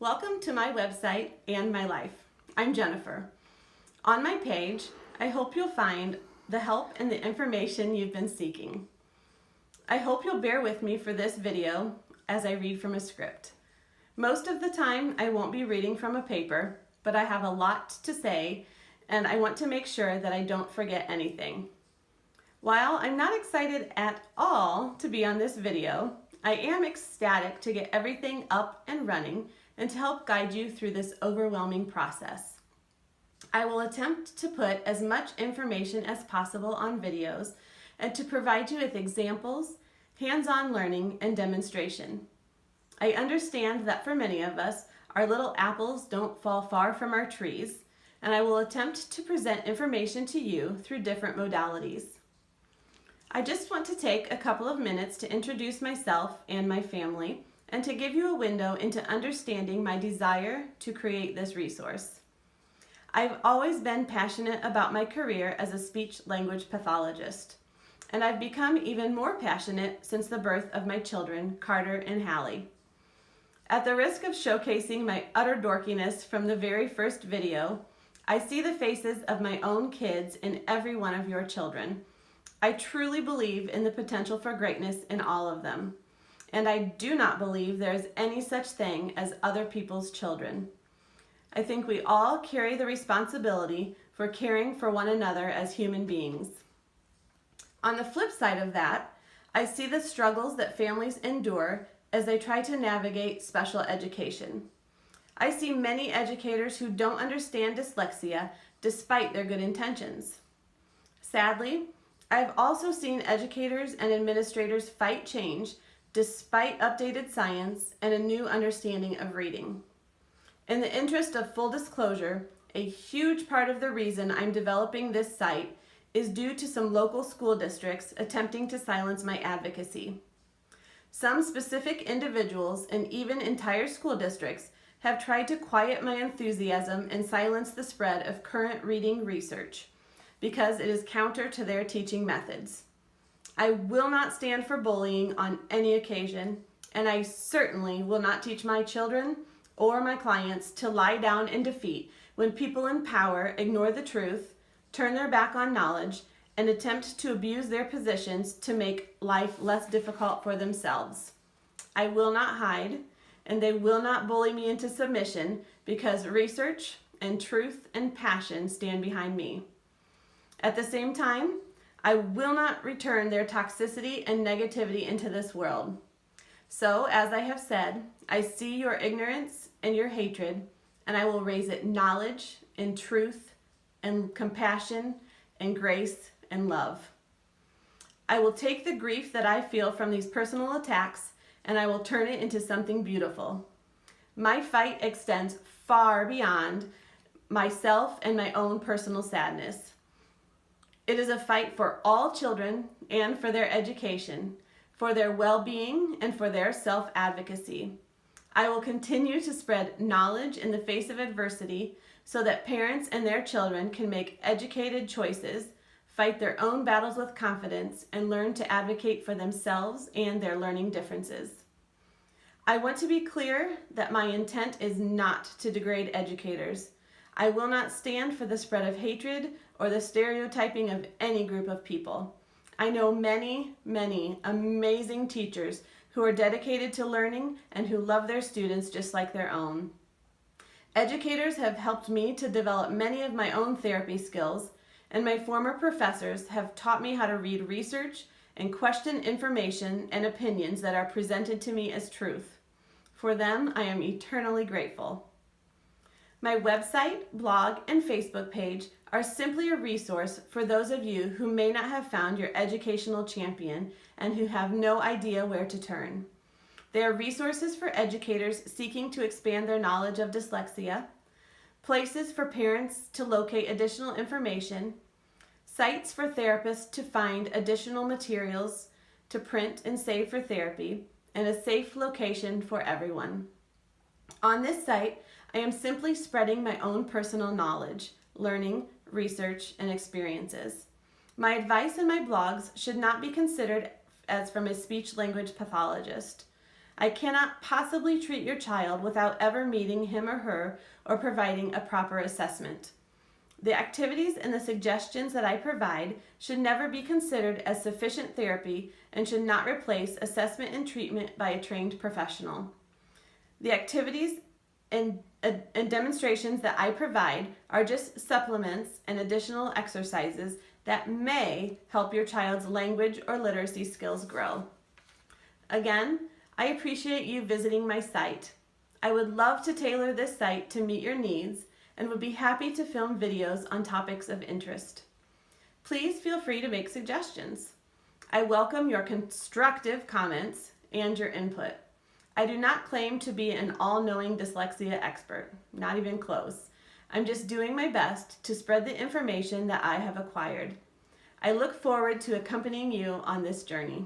Welcome to my website and my life. I'm Jennifer. On my page, I hope you'll find the help and the information you've been seeking. I hope you'll bear with me for this video as I read from a script. Most of the time, I won't be reading from a paper, but I have a lot to say, and I want to make sure that I don't forget anything. While I'm not excited at all to be on this video, I am ecstatic to get everything up and running and to help guide you through this overwhelming process. I will attempt to put as much information as possible on videos and to provide you with examples, hands-on learning, and demonstration. I understand that for many of us, our little apples don't fall far from our trees, and I will attempt to present information to you through different modalities. I just want to take a couple of minutes to introduce myself and my family and to give you a window into understanding my desire to create this resource. I've always been passionate about my career as a speech-language pathologist, and I've become even more passionate since the birth of my children, Carter and Hallie. At the risk of showcasing my utter dorkiness from the very first video, I see the faces of my own kids in every one of your children. I truly believe in the potential for greatness in all of them, and I do not believe there is any such thing as other people's children. I think we all carry the responsibility for caring for one another as human beings. On the flip side of that, I see the struggles that families endure as they try to navigate special education. I see many educators who don't understand dyslexia despite their good intentions. Sadly, I've also seen educators and administrators fight change despite updated science and a new understanding of reading. In the interest of full disclosure, a huge part of the reason I'm developing this site is due to some local school districts attempting to silence my advocacy. Some specific individuals and even entire school districts have tried to quiet my enthusiasm and silence the spread of current reading research because it is counter to their teaching methods. I will not stand for bullying on any occasion, and I certainly will not teach my children or my clients to lie down in defeat when people in power ignore the truth, turn their back on knowledge, and attempt to abuse their positions to make life less difficult for themselves. I will not hide, and they will not bully me into submission because research and truth and passion stand behind me. At the same time, I will not return their toxicity and negativity into this world. So, as I have said, I see your ignorance and your hatred, and I will raise it knowledge and truth and compassion and grace and love. I will take the grief that I feel from these personal attacks and I will turn it into something beautiful. My fight extends far beyond myself and my own personal sadness. It is a fight for all children and for their education, for their well-being, and for their self-advocacy. I will continue to spread knowledge in the face of adversity so that parents and their children can make educated choices, fight their own battles with confidence, and learn to advocate for themselves and their learning differences. I want to be clear that my intent is not to degrade educators. I will not stand for the spread of hatred or the stereotyping of any group of people. I know many, many amazing teachers who are dedicated to learning and who love their students just like their own. Educators have helped me to develop many of my own therapy skills, and my former professors have taught me how to read research and question information and opinions that are presented to me as truth. For them, I am eternally grateful. My website, blog, and Facebook page are simply a resource for those of you who may not have found your educational champion and who have no idea where to turn. They are resources for educators seeking to expand their knowledge of dyslexia, places for parents to locate additional information, sites for therapists to find additional materials to print and save for therapy, and a safe location for everyone. On this site, I am simply spreading my own personal knowledge, learning, research, and experiences. My advice in my blogs should not be considered as from a speech-language pathologist. I cannot possibly treat your child without ever meeting him or her or providing a proper assessment. The activities and the suggestions that I provide should never be considered as sufficient therapy and should not replace assessment and treatment by a trained professional. The activities and demonstrations that I provide are just supplements and additional exercises that may help your child's language or literacy skills grow. Again, I appreciate you visiting my site. I would love to tailor this site to meet your needs and would be happy to film videos on topics of interest. Please feel free to make suggestions. I welcome your constructive comments and your input. I do not claim to be an all-knowing dyslexia expert, not even close. I'm just doing my best to spread the information that I have acquired. I look forward to accompanying you on this journey.